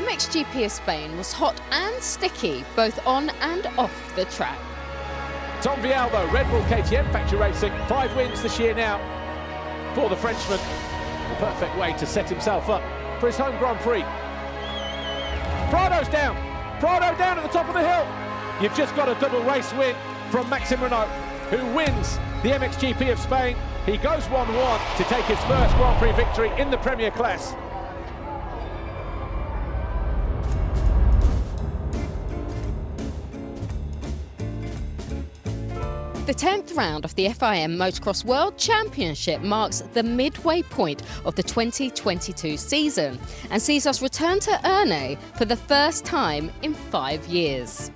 MXGP of Spain was hot and sticky, both on and off the track. Tom Vial, though, Red Bull KTM Factory Racing, 5 wins this year now for the Frenchman. The perfect way to set himself up for his home Grand Prix. Prado's down. Prado down at the top of the hill. You've just got a double race win from Maxime Renault, who wins the MXGP of Spain. He goes 1-1 to take his first Grand Prix victory in the Premier class. The 10th round of the FIM Motocross World Championship marks the midway point of the 2022 season and sees us return to Ernée for the first time in 5 years.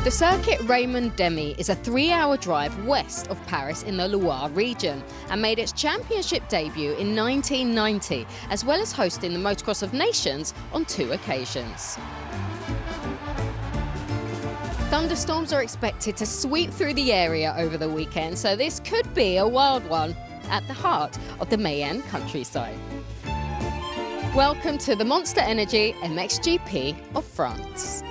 The circuit Raymond Demy is a 3-hour drive west of Paris in the Loire region and made its championship debut in 1990, as well as hosting the Motocross of Nations on 2 occasions. Thunderstorms are expected to sweep through the area over the weekend, so this could be a wild one at the heart of the Mayenne countryside. Welcome to the Monster Energy MXGP of France.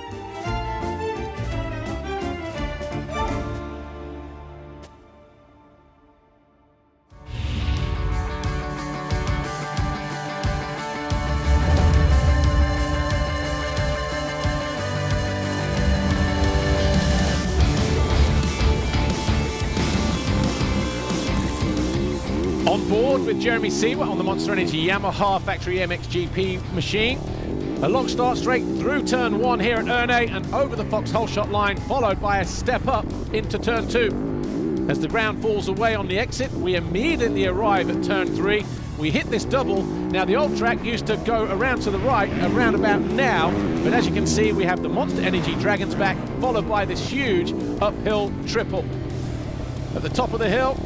On board with Jeremy Seward on the Monster Energy Yamaha Factory MXGP machine. A long start straight through turn 1 here at Ernée and over the Fox Holeshot line, followed by a step up into turn 2. As the ground falls away on the exit, we immediately arrive at turn 3. We hit this double. Now the old track used to go around to the right, around about now, but as you can see, we have the Monster Energy Dragons back, followed by this huge uphill triple. At the top of the hill,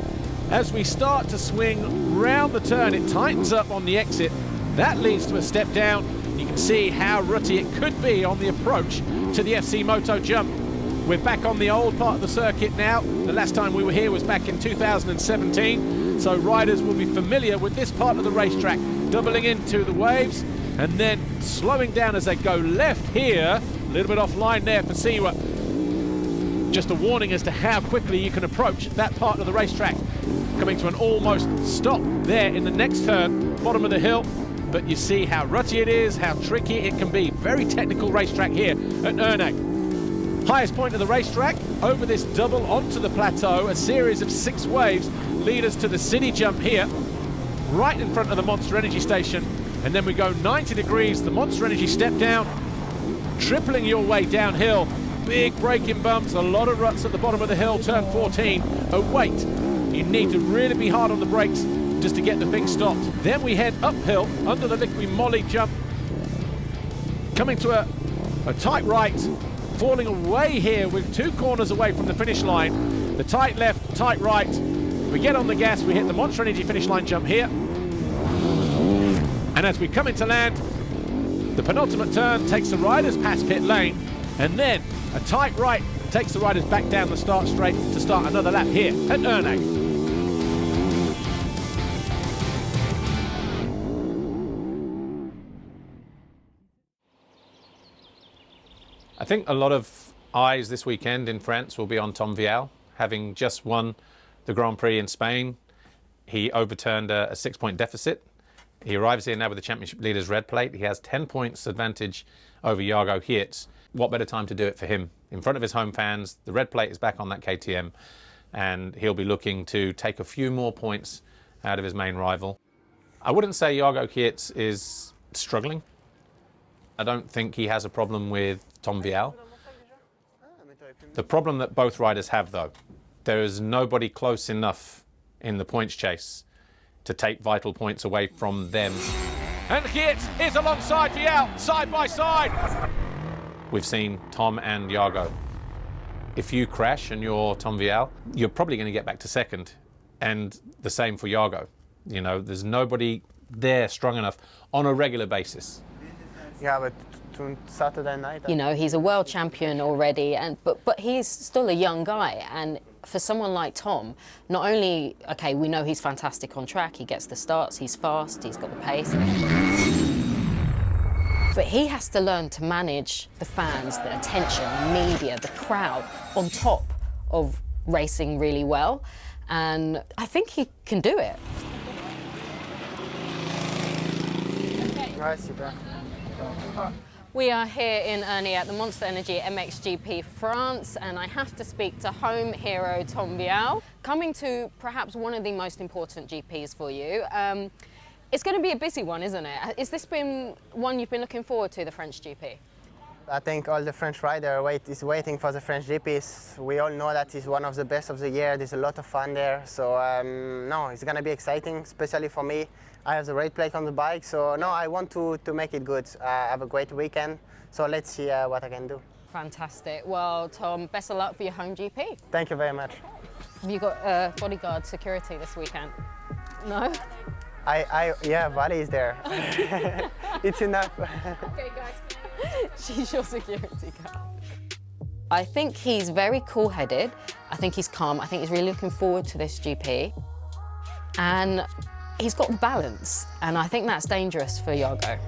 as we start to swing round the turn, it tightens up on the exit. That leads to a step down. You can see how rutty it could be on the approach to the FC Moto jump. We're back on the old part of the circuit now. The last time we were here was back in 2017, so riders will be familiar with this part of the racetrack, doubling into the waves and then slowing down as they go left here. A little bit offline there for Siwa. Just a warning as to how quickly you can approach that part of the racetrack. Coming to an almost stop there in the next turn, bottom of the hill. But you see how rutty it is, how tricky it can be. Very technical racetrack here at Ernée. Highest point of the racetrack, over this double onto the plateau, a series of 6 waves lead us to the city jump here, right in front of the Monster Energy station. And then we go 90 degrees, the Monster Energy step down, tripling your way downhill. Big braking bumps, a lot of ruts at the bottom of the hill, turn 14. A weight. You need to really be hard on the brakes just to get the thing stopped. Then we head uphill under the Liqui Moly jump, coming to a tight right, falling away here with 2 corners away from the finish line. The tight left, tight right. We get on the gas, we hit the Monster Energy finish line jump here. And as we come into land, the penultimate turn takes the riders past pit lane, and then a tight right takes the riders back down the start straight to start another lap here at Ernée. I think a lot of eyes this weekend in France will be on Tom Vial, having just won the Grand Prix in Spain. He overturned a 6-point deficit. He arrives here now with the championship leader's red plate. He has 10 points advantage over Jago Geerts. What better time to do it for him? In front of his home fans, the red plate is back on that KTM, and he'll be looking to take a few more points out of his main rival. I wouldn't say Jago Geerts is struggling. I don't think he has a problem with Tom Vial. The problem that both riders have, though, there is nobody close enough in the points chase to take vital points away from them. And Geerts is alongside Vial, side by side. We've seen Tom and Jago. If you crash and you're Tom Vial, you're probably going to get back to second. And the same for Jago. You know, there's nobody there strong enough on a regular basis. Yeah, but Saturday night... You know, he's a world champion already, but he's still a young guy. And for someone like Tom, not only, okay, we know he's fantastic on track, he gets the starts, he's fast, he's got the pace. But he has to learn to manage the fans, the attention, the media, the crowd, on top of racing really well. And I think he can do it. Ouais, super. We are here in Erney at the Monster Energy MXGP France, and I have to speak to home hero Tom Vial, coming to perhaps one of the most important GPs for you. It's going to be a busy one, isn't it? Has this been one you've been looking forward to, the French GP? I think all the French rider is waiting for the French GPs. We all know that it's one of the best of the year. There's a lot of fun there. So no, it's going to be exciting, especially for me. I have the rate plate on the bike, so no, I want to make it good. Have a great weekend. So let's see what I can do. Fantastic. Well, Tom, best of luck for your home GP. Thank you very much. Have you got bodyguard security this weekend? No? Yeah, Valley is there. It's enough. Okay, guys. She's your security guard. I think he's very cool-headed. I think he's calm. I think he's really looking forward to this GP. And he's got the balance, and I think that's dangerous for Jago.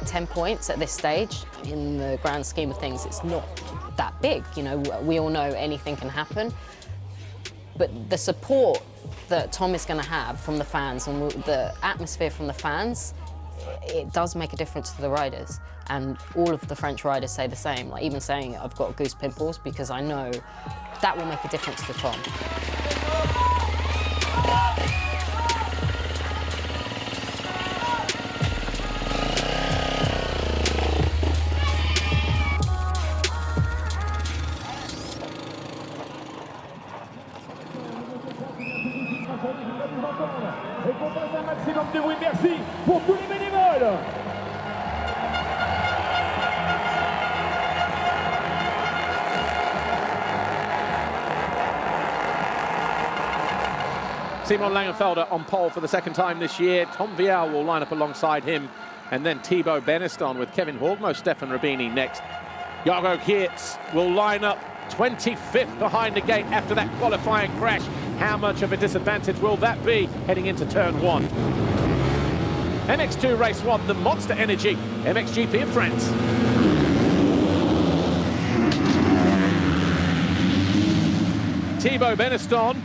10 points at this stage, in the grand scheme of things, it's not that big. You know, we all know anything can happen. But the support that Tom is going to have from the fans and the atmosphere from the fans, it does make a difference to the riders. And all of the French riders say the same, like even saying I've got goose pimples, because I know that will make a difference to Tom. Et qu'on fasse un maximum de bruit, merci pour tous les bénévoles. Simon Langenfelder on pole for the second time this year. Tom Vial will line up alongside him, and then Thibaut Beneston with Kevin Horgmo, Stefan Rabini next. Jago Geerts will line up 25th behind the gate after that qualifying crash. How much of a disadvantage will that be heading into turn one? MX2 Race 1, the Monster Energy MXGP in France. Thibaut Beneston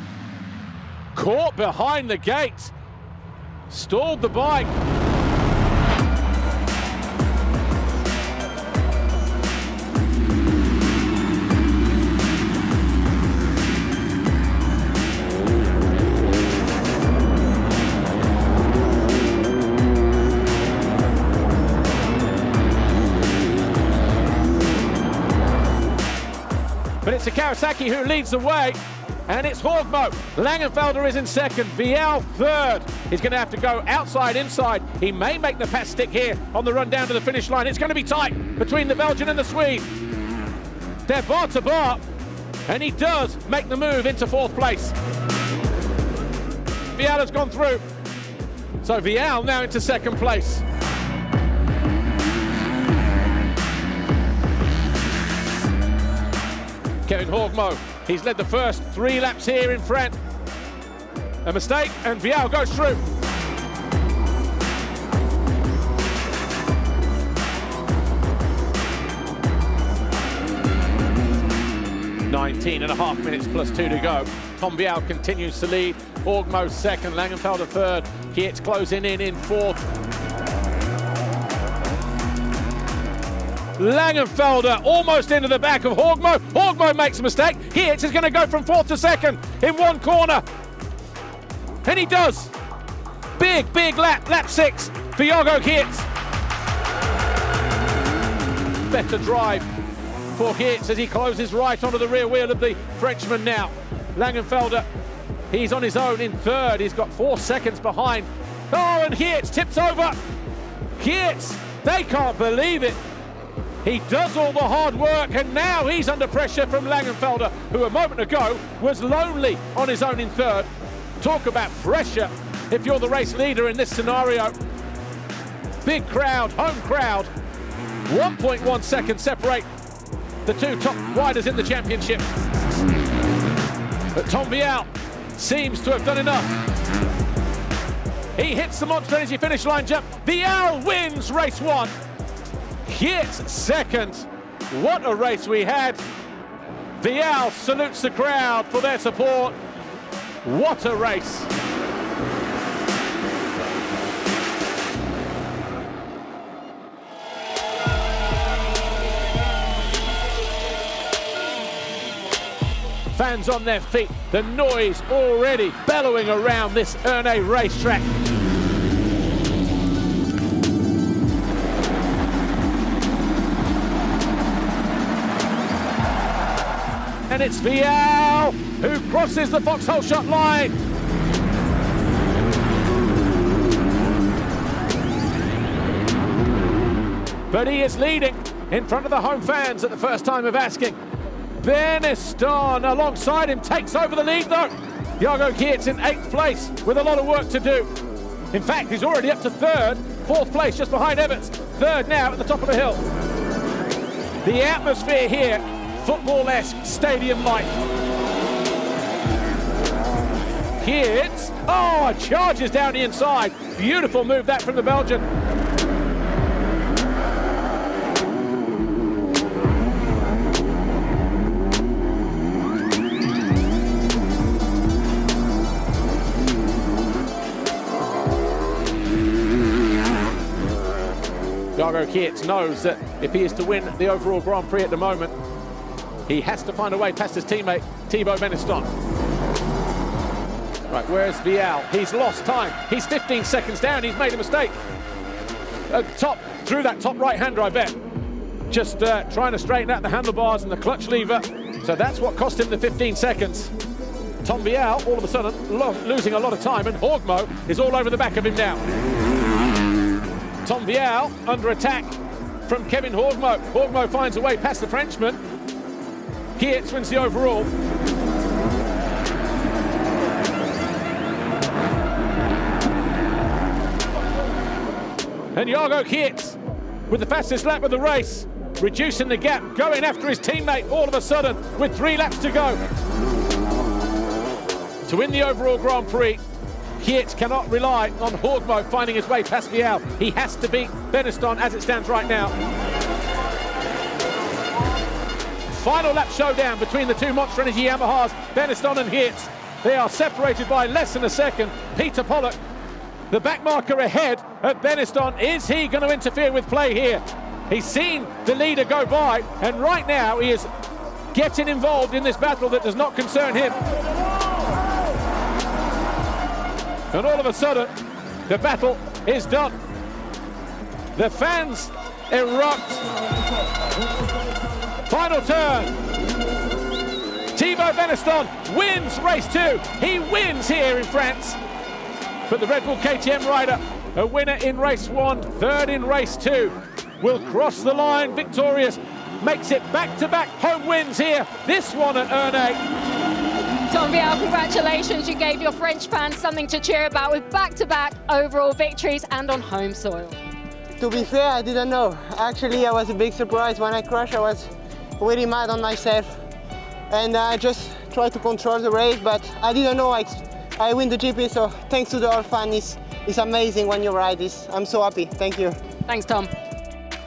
caught behind the gate, stalled the bike. But it's a Kawasaki who leads the way, and it's Horgmo. Langenfelder is in second, Vial third. He's going to have to go outside, inside. He may make the pass stick here on the run down to the finish line. It's going to be tight between the Belgian and the Swede. They're bar to bar, and he does make the move into fourth place. Vial has gone through. So Vial now into second place. Kevin Horgmo, he's led the first 3 laps here in France. A mistake, and Vial goes through. .19.5 minutes plus 2 to go. Tom Vial continues to lead. Horgmo second, Langenfelder third. Geerts closing in fourth. Langenfelder almost into the back of Horgmo. Horgmo makes a mistake. Geerts is going to go from fourth to second in one corner. And he does. Big lap 6 for Jago Geerts. Better drive for Geerts as he closes right onto the rear wheel of the Frenchman now. Langenfelder, he's on his own in third. He's got 4 seconds behind. Oh, and Geerts tips over. Geerts, they can't believe it. He does all the hard work, and now he's under pressure from Langenfelder, who a moment ago was lonely on his own in third. Talk about pressure if you're the race leader in this scenario. Big crowd, home crowd. 1.1 seconds separate the 2 top riders in the championship. But Tom Vial seems to have done enough. He hits the Monster Energy finish line jump. Vial wins race 1. Geerts second. What a race we had. Vial salutes the crowd for their support. What a race. Fans on their feet, the noise already bellowing around this Ernée racetrack. And it's Vial who crosses the foxhole shot line. But he is leading in front of the home fans at the first time of asking. Beniston alongside him takes over the lead though. Jago Geerts in 8th place with a lot of work to do. In fact, he's already up to 3rd, 4th place just behind Everts. 3rd now at the top of the hill. The atmosphere here, football-esque, stadium-like. Geerts, charges down the inside. Beautiful move that from the Belgian. Jago Geerts knows that if he is to win the overall Grand Prix at the moment, he has to find a way past his teammate, Thibaut Beniston. Right, where's Vial? He's lost time. He's 15 seconds down. He's made a mistake. Through that top right-hander, I bet. Just trying to straighten out the handlebars and the clutch lever. So that's what cost him the 15 seconds. Tom Vial, all of a sudden, losing a lot of time, and Horgmo is all over the back of him now. Tom Vial under attack from Kevin Horgmo. Horgmo finds a way past the Frenchman. Geerts wins the overall. And Jago Geerts with the fastest lap of the race, reducing the gap, going after his teammate all of a sudden with 3 laps to go. To win the overall Grand Prix, Geerts cannot rely on Horgmo finding his way past Vial. He has to beat Beniston as it stands right now. Final lap showdown between the two Monster Energy Yamahas, Beniston and Geerts. They are separated by less than a second. Peter Pollock, the back marker ahead of Beniston. Is he going to interfere with play here? He's seen the leader go by, and right now he is getting involved in this battle that does not concern him. And all of a sudden, the battle is done. The fans erupt. Final turn. Thibaut Beniston wins race 2. He wins here in France. But the Red Bull KTM rider, a winner in race 1, 3rd in race 2, will cross the line victorious. Makes it back-to-back home wins here. This one at Ernée. Tom Vial, congratulations. You gave your French fans something to cheer about with back-to-back overall victories and on home soil. To be fair, I didn't know. Actually, I was a big surprise when I crashed. I was really mad on myself. And I just tried to control the race, but I didn't know I win the GP, so thanks to the whole fan. It's amazing when you ride this. I'm so happy. Thank you. Thanks, Tom.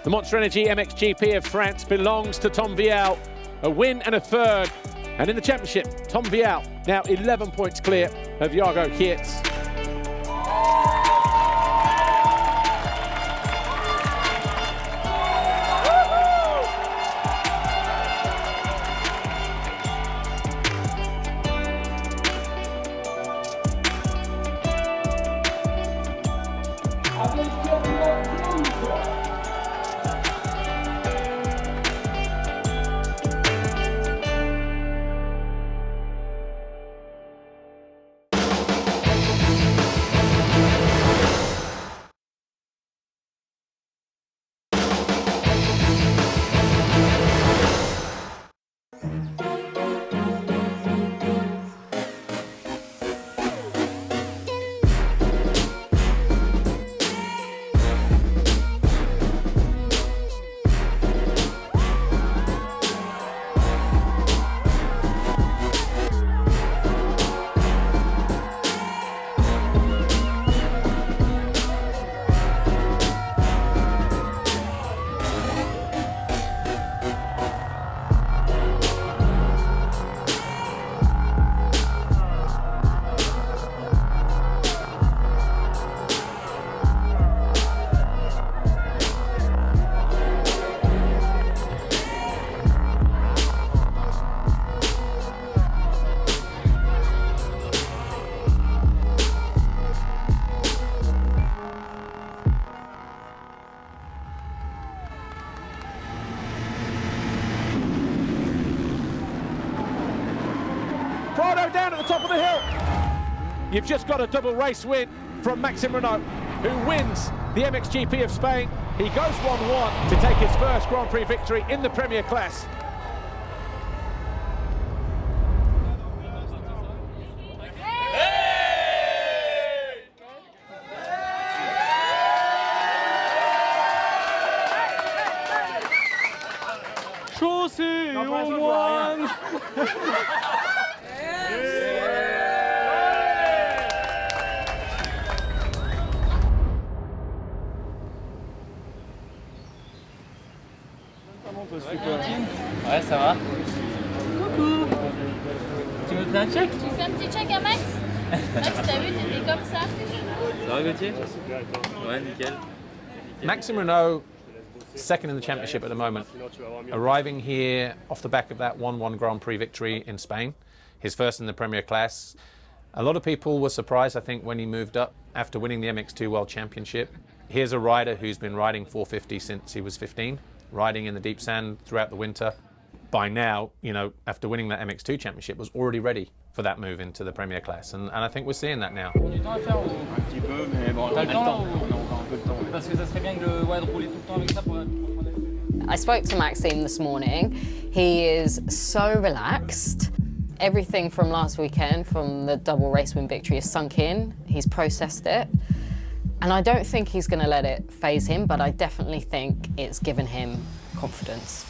The Monster Energy MXGP of France belongs to Tom Vial. A win and a 3rd. And in the championship, Tom Vial now 11 points clear of Jago Geerts. top of the hill. You've just got a double race win from Maxime Renaux, who wins the MXGP of Spain. He goes 1-1 to take his first Grand Prix victory in the Premier class. Chaussée au moine. Ouais, ça va. Coucou. Tu me fais un check? Tu fais un petit check à Max? Max, t'as vu, t'étais comme ça. Ça va, Gauthier? Ouais, nickel. Maxime Renaux, second in the championship at the moment, arriving here off the back of that 1-1 Grand Prix victory in Spain, his first in the Premier class. A lot of people were surprised, I think, when he moved up after winning the MX2 World Championship. Here's a rider who's been riding 450 since he was 15, riding in the deep sand throughout the winter. By now, you know, after winning that MX2 Championship, was already ready for that move into the Premier class, and I think we're seeing that now. Du temps à faire ou... Un petit peu, mais bon, on a le temps. On a encore un peu de temps. Parce que ça serait bien de rouler tout le temps avec ça pour... I spoke to Maxime this morning. He is so relaxed. Everything from last weekend, from the double race win victory, is sunk in. He's processed it. And I don't think he's going to let it faze him, but I definitely think it's given him confidence.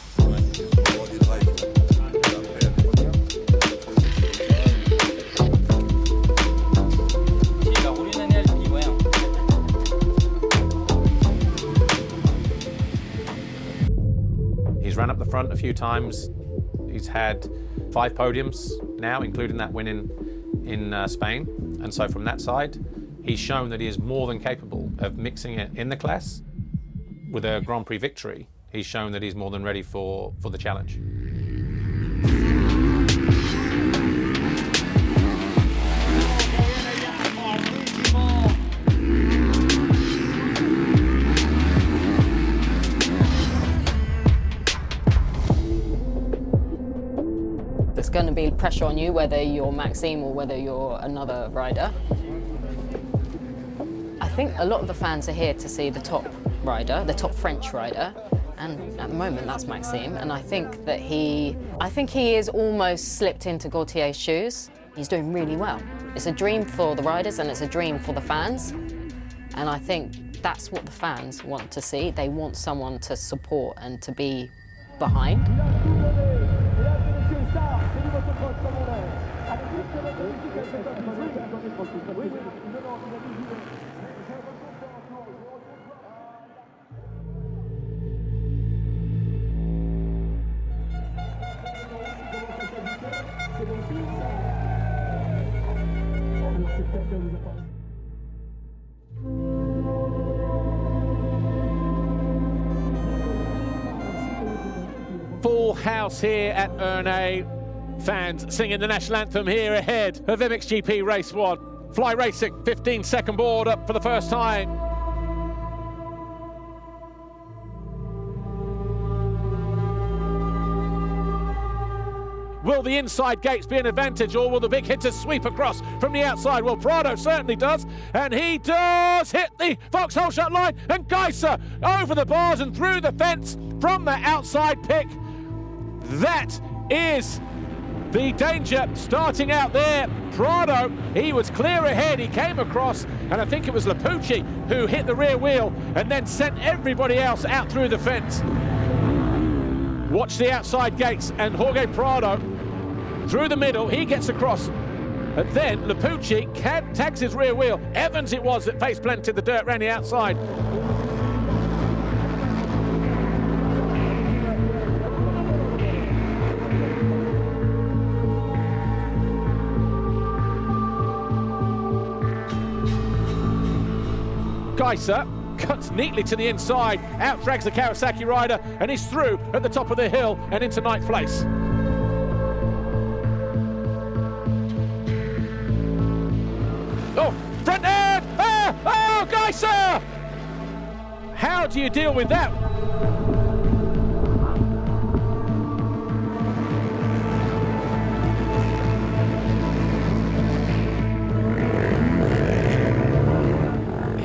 He's run up the front a few times. He's had 5 podiums now, including that win in Spain. And so from that side, he's shown that he is more than capable of mixing it in the class. With a Grand Prix victory, he's shown that he's more than ready for the challenge. There's going to be pressure on you, whether you're Maxime or whether you're another rider. I think a lot of the fans are here to see the top rider, the top French rider, and at the moment that's Maxime. And I think that he is almost slipped into Gautier's shoes. He's doing really well. It's a dream for the riders and it's a dream for the fans. And I think that's what the fans want to see. They want someone to support and to be behind. Full house here at Ernée. Fans singing the national anthem here ahead of MXGP Race 1. Fly Racing, 15-second board up for the first time. Will the inside gates be an advantage, or will the big hitters sweep across from the outside? Well, Prado certainly does, and he does hit the Vauxhall shut line, and Geiser over the bars and through the fence from the outside pick. That is the danger starting out there. Prado, he was clear ahead, he came across, and I think it was Lapucci who hit the rear wheel and then sent everybody else out through the fence. Watch the outside gates, and Jorge Prado through the middle, he gets across, and then Lapucci tags his rear wheel. Evans it was that face planted the dirt around the outside. Geiser cuts neatly to the inside, out drags the Kawasaki rider, and he's through at the top of the hill and into ninth place. Oh, front end! Oh, Geiser! How do you deal with that?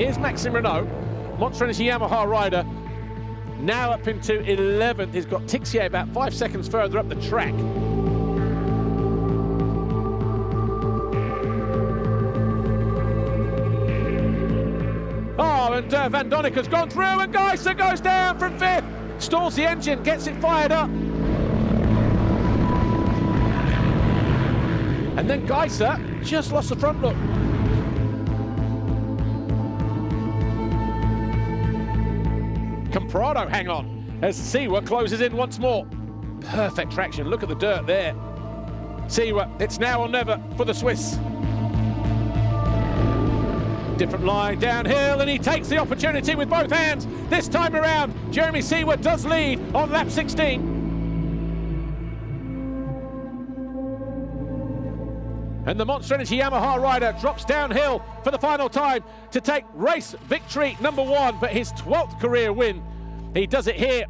Here's Maxime Renault, Monster Energy Yamaha rider, now up into 11th. He's got Tixier about 5 seconds further up the track. Oh, and Van Donnick has gone through, and Geiser goes down from 5th. Stalls the engine, gets it fired up. And then Geiser just lost the front look. Can Prado hang on as Siwa closes in once more? Perfect traction, look at the dirt there. Siwa, it's now or never for the Swiss. Different line downhill, and he takes the opportunity with both hands. This time around, Jeremy Siwa does lead on lap 16. And the Monster Energy Yamaha rider drops downhill for the final time to take race victory number 1, but his 12th career win. He does it here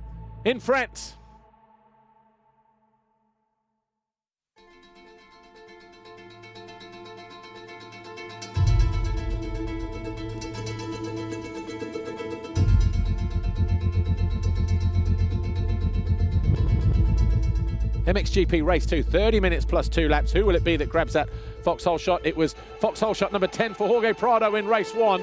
in France. MXGP race 2, 30 minutes plus 2 laps. Who will it be that grabs that foxhole shot? It was foxhole shot number 10 for Jorge Prado in race 1.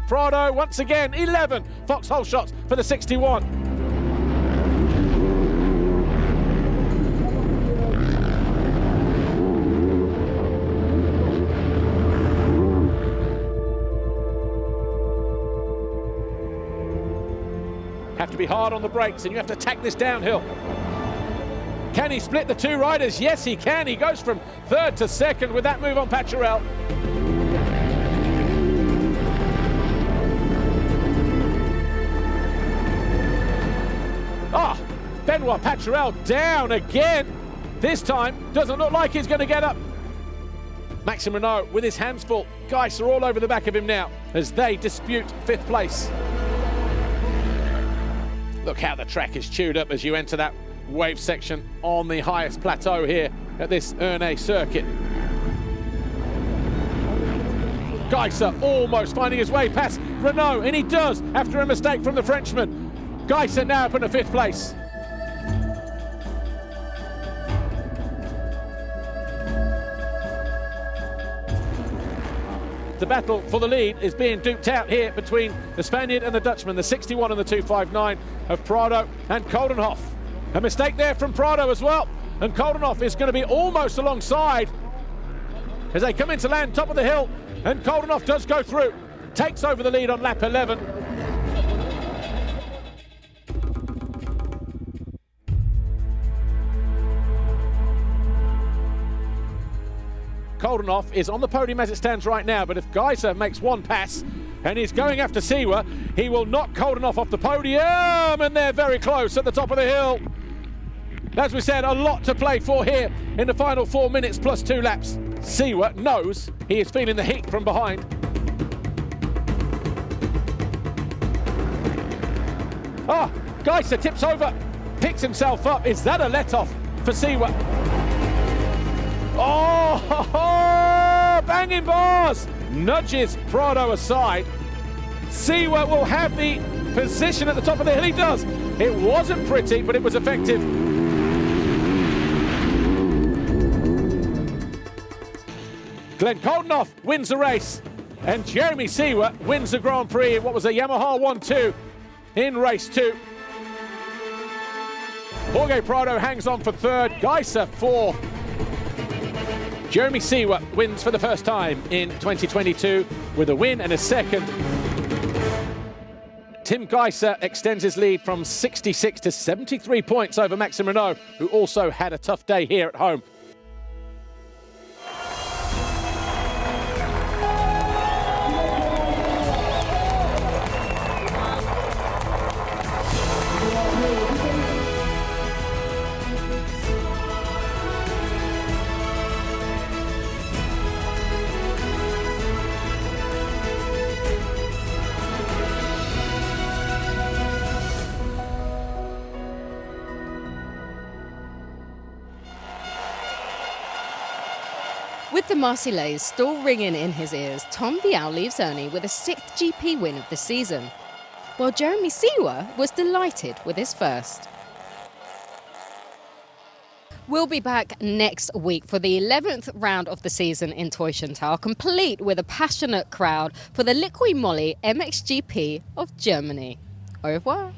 Prado once again, 11 foxhole shots for the 61. Have to be hard on the brakes, and you have to attack this downhill. Can he split the two riders? Yes, he can. He goes from 3rd to 2nd with that move on Paturel. Ah, Benoit Paturel down again. This time, doesn't look like he's going to get up. Maxime Renault with his hands full. Guys are all over the back of him now as they dispute 5th place. Look how the track is chewed up as you enter that wave section on the highest plateau here at this Ernay circuit. Geiser almost finding his way past Renault, and he does after a mistake from the Frenchman. Geiser now up in the 5th place. The battle for the lead is being duked out here between the Spaniard and the Dutchman, the 61 and the 259 of Prado and Koldenhoff. A mistake there from Prado as well, and Koldenhoff is going to be almost alongside as they come into land top of the hill, and Koldenhoff does go through, takes over the lead on lap 11. Koldenhoff is on the podium as it stands right now, but if Geiser makes one pass and he's going after Siwa, he will knock Koldenhoff off the podium, and they're very close at the top of the hill. As we said, a lot to play for here in the final 4 minutes plus 2 laps. Siwa knows he is feeling the heat from behind. Ah, Geiser tips over, picks himself up. Is that a let-off for Siwa? Oh, banging bars! Nudges Prado aside. Siwa will have the position at the top of the hill. He does. It wasn't pretty, but it was effective. Glenn Koldenhoff wins the race, and Jeremy Siwa wins the Grand Prix in what was a Yamaha 1-2 in race 2. Jorge Prado hangs on for 3rd, Geiser 4th. Jeremy Siwa wins for the first time in 2022 with a win and a 2nd. Tim Geiser extends his lead from 66 to 73 points over Maxime Renault, who also had a tough day here at home. With the Marseillaise still ringing in his ears, Tom Vial leaves Ernie with a 6th GP win of the season, while Jeremy Seewer was delighted with his first. We'll be back next week for the 11th round of the season in Teufelstal, complete with a passionate crowd for the Liqui Moly MXGP of Germany. Au revoir.